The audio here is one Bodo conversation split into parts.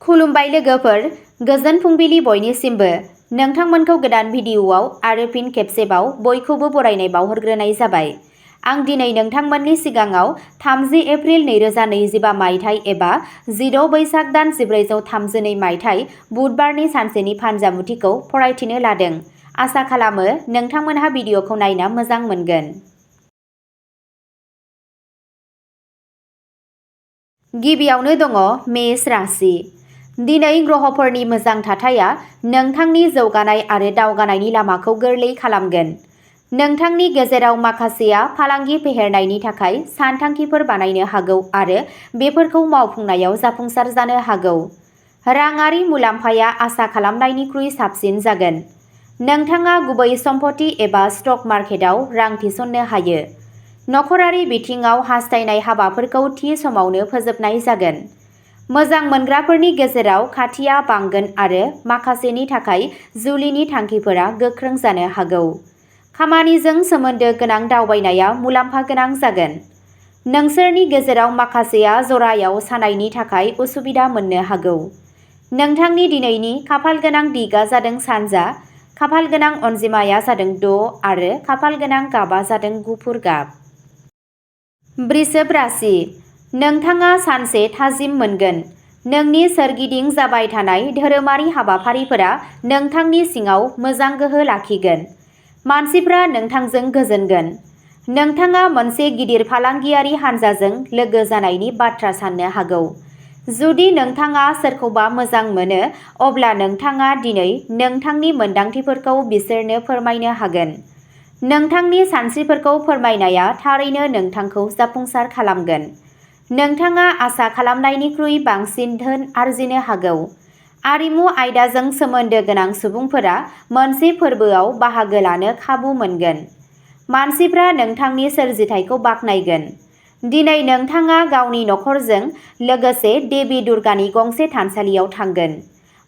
खुलुमबाय लोगोफोर, गोजोन फुंबिलि बयनिसिमबो। नोंथांमोनखौ गोदान भिडिअ'आव आरो फिन खेबसेबाव बयखौबो बरायनाय बावहरग्रोनाय जाबाय। आं दिनै नोंथांमोननि सिगाङाव 30 एप्रिल 2025 मायथाइ एबा 16 बैसाग दान 1432 मायथाइ बुधबारनि सानसेनि फानजामुथिखौ फरायथिनो लादों। आसा खालामो नोंथांमोनहा भिडिअ'खौ नायना मोजां मोनगोन। गिबियावनो दङ मेष राशि। दिनै ग्रहफोरनि मोजां थाथाया नोंथांनि जौगानाय आरो दावगानायनि लामाखौ गोरलै खालामगोन। नोंथांनि गेजेराव माखासेया फालांगि फेहेरनायनि थाखाय सानथांखिफोर बानायनो हागौ आरो बेफोरखौ मावफुंनायाव जाफुंसार जानो हागौ। राङारि मुलाम्फाया आसा खालामनायनिख्रुइ साबसिन जागोन। नोंथाङा गुबै सम्पथि एबा स्टक मार्केटआव रां थिसननो हायो। नखरारि बिथिङाव हास्थायनाय हाबाफोरखौ थि समावनो फोजोबनाय जागोन। मोजां मोनग्राफोरनि गेजेराव खाथिया बांगोन आरो माखासेनि थाखाय जुलिनि थांखिफोरा गोख्रों जानो हागौ। खामानिजों सोमोन्दो गोनां दावबायनाया मुलाम्फा गोनां जागोन। नोंसोरनि गेजेराव माखासेया जरायाव सानायनि थाखाय उसुबिदा मोननो हागौ। नोंथांनि दिनैनि खाफालगोनां दिगआ जादों सानजा, खाफालगोनां अनजिमाया जादों 6 आरो खाफालगोनां गाबा जादों गुफुर गाब। वृषभ राशि। नोंथाङा सानसे थाजिम मोनगोन। नोंनि सोरगिदिं जाबाय थानाय धोरोमारि हाबाफारिफोरा नोंथांनि सिङाव मोजां गोहो लाखिगोन। मानसिफ्रा नोंथांजों गोजोनगोन। नोंथाङा मोनसे गिदिर फालांगियारि हानजाजों लोगो जानायनि बाथ्रा साननो हागौ। जुदि नोंथाङा सोरखौबा मोजां मोनो, अब्ला नोंथाङा दिनै नोंथांनि मोनदांथिफोरखौ बिसोरनो फोरमायनो हागोन। नोंथांनि सानस्रिफोरखौ फोरमायनाया थारैनो नोंथांखौ जाफुंसार खालामगोन। नोंथाङा आसा खालामनायनिख्रुइ बांसिन धोन आरजिनो हागौ। आरिमु आयदाजों सोमोन्दो गोनां सुबुंफोरा मोनसे फोरबोआव बाहागो लानो खाबु मोनगोन। मानसिफ्रा नोंथांनि सोरजिथायखौ बाख्नायगोन। दिनै नोंथाङा गावनि नखरजों लोगोसे देबि दुर्गानि गंसे थानसालियाव थांगोन।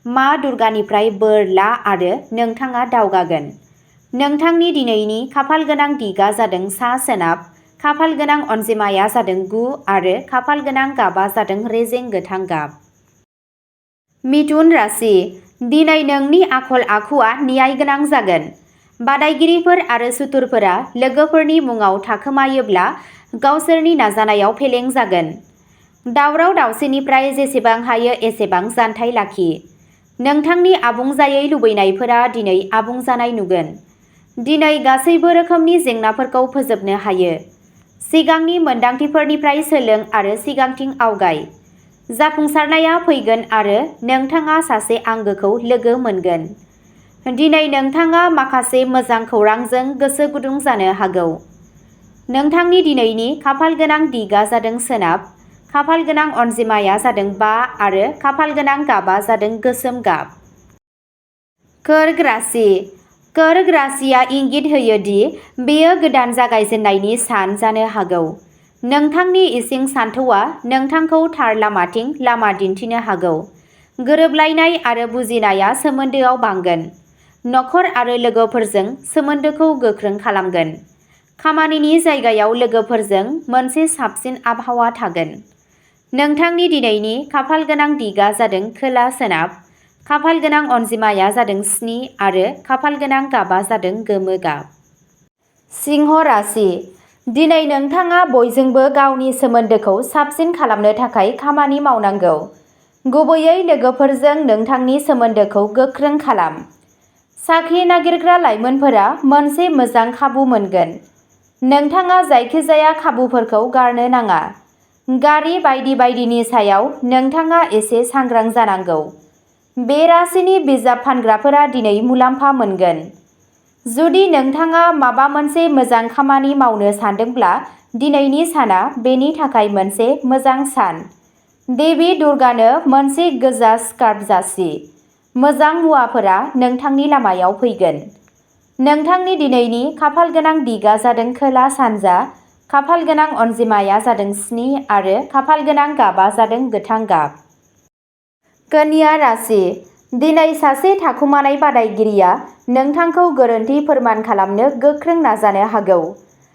मा दुर्गानिफ्राय बोर ला आरो नोंथाङा दावगागोन। नोंथांनि दिनैनि खाफालगोनां दिगआ जादों सा-सोनाब, खाफालगोनां अनजिमाया जादों 9 आरो खाफालगोनां गाबा जादों रेजें गोथां गाब। मिथुन राशि। दिनै नोंनि आखल आखुआ न्यायगोनां जागोन। बादायगिरिफोर आरो सुथुरफोरा लोगोफोरनि मुङाव थाखोमायोब्ला गावसोरनि नाजानायाव फेलें जागोन। दावराव दावसिनिफ्राय जेसेबां हायो एसेबां जानथाय लाखि। नोंथांनि आबुं जायै लुबैनायफोरा दिनै आबुं जानाय नुगोन। दिनै गासैबो रोखोमनि जेंनाफोरखौ फोजोबनो हायो। सिगांनि मोनदांथिफोरनिफ्राय सोलों आरो सिगांथिं आवगाय। जाफुंसारनाया फैगोन आरो नोंथाङा सासे आंगोखौ लोगो मोनगोन। दिनै नोंथाङा माखासे मोजां खौरांजों गोसो गुदुं जानो हागौ। नोंथांनि दिनैनि खाफालगोनां दिगआ जादों सोनाब, खाफालगोनां अनजिमाया जादों 5 आरो खाफालगोनां गाबा जादों गोसोम गाब। कर्क राशि। कर्क राशिया इंगित होयो दि बेयो गोदान जागायजेन्नायनि सान जानो हागौ। नोंथांनि इसिं सानथौआ नोंथांखौ थार लामाथिं लामा दिन्थिनो हागौ। गोरोबलायनाय आरो बुजिनाया सोमोन्दोआव बांगोन। नखर आरो लोगोफोरजों सोमोन्दोखौ गोख्रों खालामगोन। खामानिनि जायगायाव लोगोफोरजों मोनसे साबसिन आबहावा थागोन। नोंथांनि दिनैनि खाफालगोनां दिगआ जादों खोला-सोनाब, खाफालगोनां अनजिमाया जादों 7 आरो खाफालगोनां गाबा जादों गोमो गाब। सिंह राशि। दिनै नोंथाङा बयजोंबो गावनि सोमोन्दोखौ साबसिन खालामनो थाखाय खामानि मावनांगौ। गुबैयै लोगोफोरजों नोंथांनि सोमोन्दोखौ गोख्रों खालाम। साख्रि नागिरग्रा लाइमोनफोरा मोनसे मोजां खाबु मोनगोन। नोंथाङा जायखिजाया खाबुफोरखौ गारनो नाङा। गारि बायदि बायदिनि सायाव नोंथाङा एसे सांग्रां जानांगौ। बे राशिनि बिजाब फानग्राफोरा दिनै मुलाम्फा मोनगोन। जुदि नोंथाङा माबा मोनसे मोजां खामानि मावनो सानदोंब्ला दिनैनि साना बेनि थाखाय मोनसे मोजां सान। देबि दुर्गानो मोनसे गोजा स्कार्फ जासि। मोजां मुवाफोरा नोंथांनि लामायाव फैगोन। नोंथांनि दिनैनि खाफालगोनां दिगआ जादों खोला-सानजा, खाफालगोनां अनजिमाया जादों 7 आरो खाफालगोनां गाबा जादों गोथां गाब। कन्या राशि। दिनै सासे थाखुमानाय बादायगिरिया नोंथांखौ गोरोन्थि फोरमान खालामनो गोख्रों नाजानो हागौ।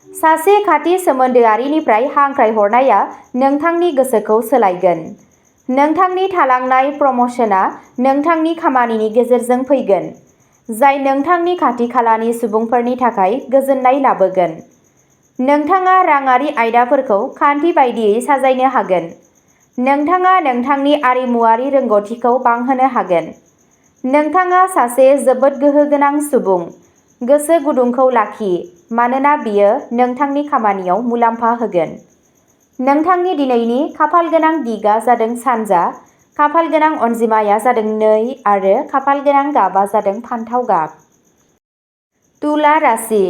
सासे खाथि सोमोन्दोआरिनिफ्राय हांख्रायहरनाया नोंथांनि गोसोखौ सोलायगोन। नोंथांनि थालांनाय प्रम'शनआ नोंथांनि खामानिनि गेजेरजों फैगोन, जाय नोंथांनि खाथि खालानि सुबुंफोरनि थाखाय गोजोननाय लाबोगोन। नोंथाङा राङारि आयदाफोरखौ खान्थि बायदियै साजायनो हागोन। नोंथाङा नोंथांनि आरिमुआरि रोंग'थिखौ बांहोनो हागोन। नोंथाङा सासे जोबोद गोहोगोनां सुबुं। गोसो गुदुंखौ लाखि, मानोना बियो नोंथांनि खामानियाव मुलाम्फा होगोन। नोंथांनि दिनैनि खाफालगोनां दिगआ जादों सानजा, खाफालगोनां अनजिमाया जादों 2 आरो खाफालगोनां गाबआ जादों फान्थाव गाब। तुला राशि।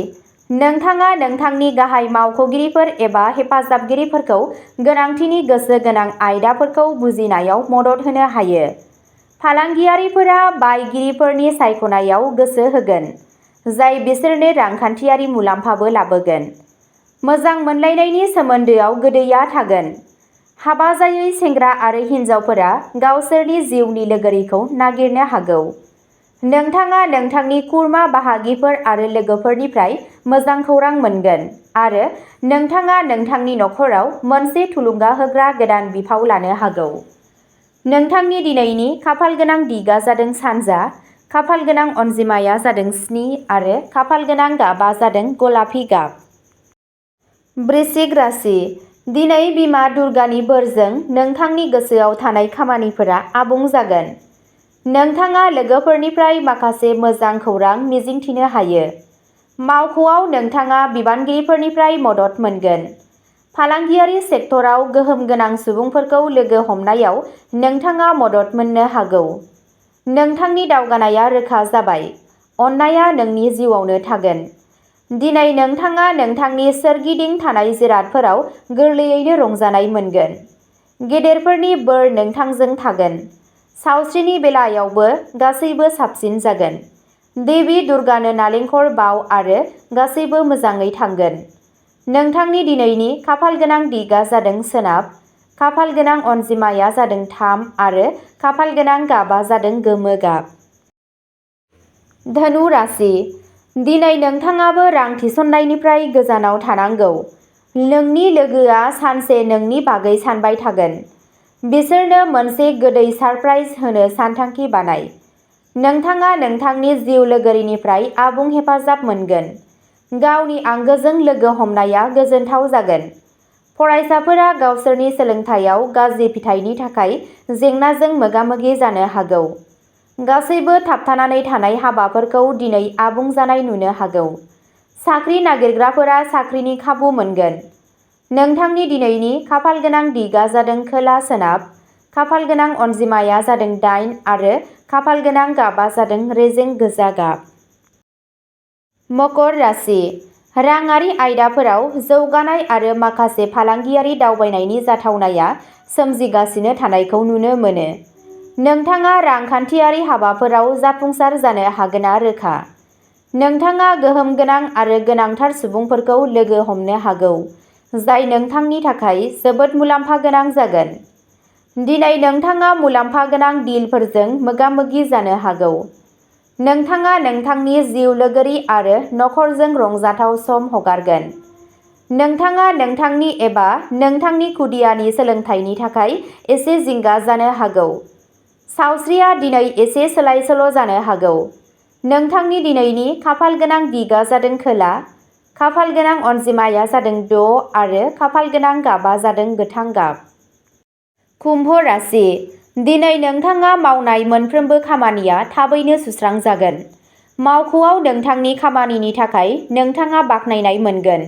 नोंथाङा नोंथांनि गाहाय मावख'गिरिफोर एबा हेफाजाबगिरिफोरखौ गोनांथिनि गोसो गोनां आयदाफोरखौ बुजिनायाव मदद होनो हायो। फालांगियारिफोरा बायगिरिफोरनि सायख'नायाव गोसो होगोन, जाय बिसोरनो रांखान्थियारि मुलाम्फाबो लाबोगोन। मोजां मोनलायनायनि सोमोन्दोआव गोदैया थागोन। हाबा जायै सेंग्रा आरो हिनजावफोरा गावसोरनि जिउनि लोगोरिखौ नागिरनो हागौ। नोंथाङा नोंथांनि खुरमा बाहागिफोर आरो लोगोफोरनिफ्राय मोजां खौरां मोनगोन आरो नोंथाङा नोंथांनि नखराव मोनसे थुलुंगा होग्रा गोदान बिफाव लानो हागौ। नोंथांनि दिनैनि खाफालगोनां दिगआ जादों सानजा, खाफालगोनां अनजिमाया जादों 7 आरो खाफालगोनां गाबआ जादों गलापि गाब। वृश्चिक राशि। दिनै बिमा दुर्गानि बोरजों नोंथांनि गोसोआव थानाय खामानिफोरा आबुं जागोन। नोंथाङा लोगोफोरनिफ्राय माखासे मोजां खौरां मिजिंथिनो हायो। मावख'आव नोंथाङा बिबानगिरिफोरनिफ्राय मदद मोनगोन। फालांगियारि सेक्टराव गोहोम गोनां सुबुंफोरखौ लोगो हमनायाव नोंथाङा मदद मोननो हागौ। नोंथांनि दावगानाया रोखा जाबाय। अननायआ नोंनि जिउआवनो थागोन। दिनै नोंथाङा नोंथांनि सोरगिदिं थानाय जिरादफोराव गोरलैयैनो रंजानाय मोनगोन। गेदेरफोरनि बोर नोंथांजों थागोन। सावस्रिनि बेलायावबो गासैबो साबसिन जागोन। देबि दुर्गानो नालेंखर बाव आरो गासैबो मोजाङै थांगोन। नोंथांनि दिनैनि खाफालगोनां दिगआ जादों सोनाब, खाफालगोनां अनजिमाया जादों 3 आरो खाफालगोनां गाबआ जादों गोमो गाब। धनु राशि। दिनै नोंथाङाबो रां थिसननायनिफ्राय गोजानाव थानांगौ। नोंनि लोगोआ सानसे नोंनि बागै सानबाय थागोन। बिसोरनो मोनसे गोदै सारप्राइज होनो सानथांखि बानाय। नोंथाङा नोंथांनि जिउ लोगोरिनिफ्राय आबुं हेफाजाब मोनगोन। गावनि आंगोजों लोगो हमनाया गोजोनथाव जागोन। फरायसाफोरा गावसोरनि सोलोंथायाव गाज्रि फिथायनि थाखाय जेंनाजों मोगा-मोगि जानो हागौ। गासैबो थाबथानानै थानाय हाबाफोरखौ दिनै आबुं जानाय नुनो हागौ। साख्रि नागिरग्राफोरा साख्रिनि खाबु मोनगोन। नोंथांनि दिनैनि खाफालगोनां दिगआ जादों खोला-सोनाब, खाफालगोनां अनजिमाया जादों 8 आरो खाफालगोनां गाबआ जादों रेजें गोजा गाब। मकर राशि। राङारि आयदाफोराव जौगानाय आरो माखासे फालांगियारि दावबायनायनि जाथावनाया सोमजिगासिनो थानायखौ नुनो मोनो। नोंथाङा रांखान्थियारि हाबाफोराव जाफुंसार जानो हागोनआ रोखा। नोंथाङा गोहोम गोनां आरो गोनांथार सुबुंफोरखौ लोगो हमनो हागौ, जाय नोंथांनि थाखाय जोबोद मुलाम्फा गोनां जागोन। दिनै नोंथाङा मुलाम्फा गोनां डिलफोरजों मोगा-मोगि जानो हागौ। नोंथाङा नोंथांनि जिउ लोगोरि आरो नखरजों रंजाथाव सम हगारगोन। नोंथाङा नोंथांनि एबा नोंथांनि खुदियानि सोलोंथायनि थाखाय एसे जिंगा जानो हागौ। सावस्रिया दिनै एसे सोलाय-सोल' जानो हागौ। नोंथांनि दिनैनि खाफालगोनां दिगआ जादों खोला, खाफालगोनां अनजिमाया जादों 6 आरो खाफालगोनां गाबआ जादों गोथां गाब। कुम्भ राशि। दिनै नोंथाङा मावनाय मोनफ्रोमबो खामानिया थाबैनो सुस्रांजागोन। मावख'आव नोंथांनि खामानिनि थाखाय नोंथाङा बाख्नायनाय मोनगोन।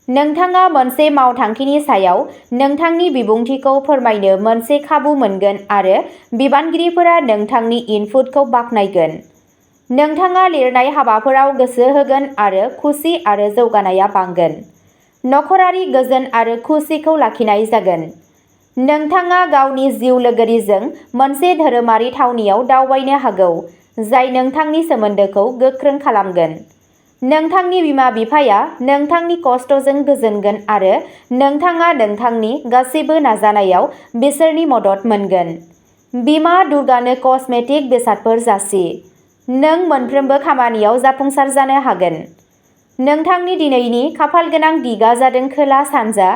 नोंथाङा मोनसे मावथांखिनि सायाव नोंथांनि बिबुंथिखौ फोरमायनो मोनसे खाबु मोनगोन आरो बिबानगिरिफोरा नोंथांनि इनपुटखौ बाख्नायगोन। नोंथाङा लिरनाय हाबाफोराव गोसो होगोन आरो खुसि आरो जौगानाया बांगोन। नखरारि गोजोन आरो खुसिखौ लाखिनाय जागोन। नोंथाङा गावनि जिउ लोगोरिजों मोनसे धोरोमारि थावनियाव दावबायनो हागौ, जाय नोंथांनि सोमोन्दोखौ गोख्रों खालामगोन। नोंथांनि बिमा-बिफाया नोंथांनि खस्थ'जों गोजोनगोन आरो नोंथाङा नोंथांनि गासिबो नाजानायाव बिसोरनि मदद मोनगोन। बिमा दुर्गानो कस्मेटिक बेसादफोर जासि। नों मोनफ्रोमबो खामानियाव जाफुंसार जानो हागोन। नोंथांनि दिनैनि खाफालगोनां दिगआ जादों खोला-सानजा,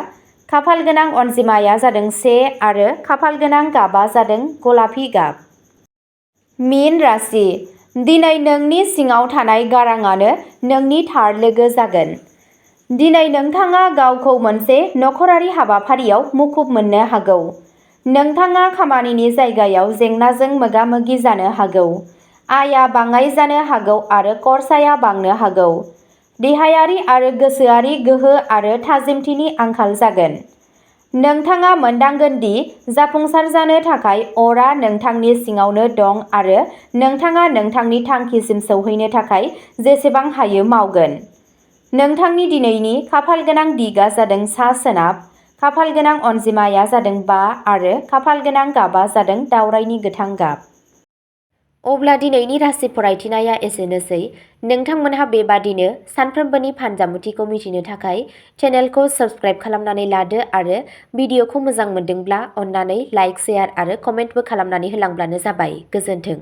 खाफाल गोनां अनजिमाया जादों 1 आरो खाफाल गोनां गाबा जादों गलापि गाब। मीन राशि। दिनै नोंनि सिङाव थानाय गाराङानो नोंनि थार लोगो जागोन। दिनै नोंथाङा गावखौ मोनसे नखरारि हाबाफारियाव मुखुब मोननो हागौ। नोंथाङा खामानिनि जायगायाव जेंनाजों मोगा-मोगि जानो हागौ। आयआ बाङाइ जानो हागौ आरो खरसाया बांनो हागौ। देहायारि आरो गोसोआरि गोहो आरो थाजिमथिनि आंखाल जागोन। नोंथाङा मोनदांगोन दि जाफुंसार जानो थाखाय अरआ नोंथांनि सिङावनो दं आरो नोंथाङा नोंथांनि थांखिसिम सौहैनो थाखाय जेसेबां हायो मावगोन। नोंथांनि दिनैनि खाफाल गोनां दिगआ जादों सा-सोनाब, खाफाल गोनां अनजिमाया जादों 5 आरो खाफाल गोनां गाबा जादों दावरायनि गोथां गाब। अब्ला दिनैनि राशि फरायथिनाया एसेनोसै। नोंथांमोनहा बेबादिनो सानफ्रोमबोनि फानजामुथिखौ मिथिनो थाखाय चेनेलखौ साबस्क्राइब खालामनानै लादो आरो भिडिअखौ मोजां मोनदोंब्ला अन्नानै लाइक, शेयार आरो कमेन्टबो खालामनानै होलांब्लानो जाबाय। गोजोन्थों।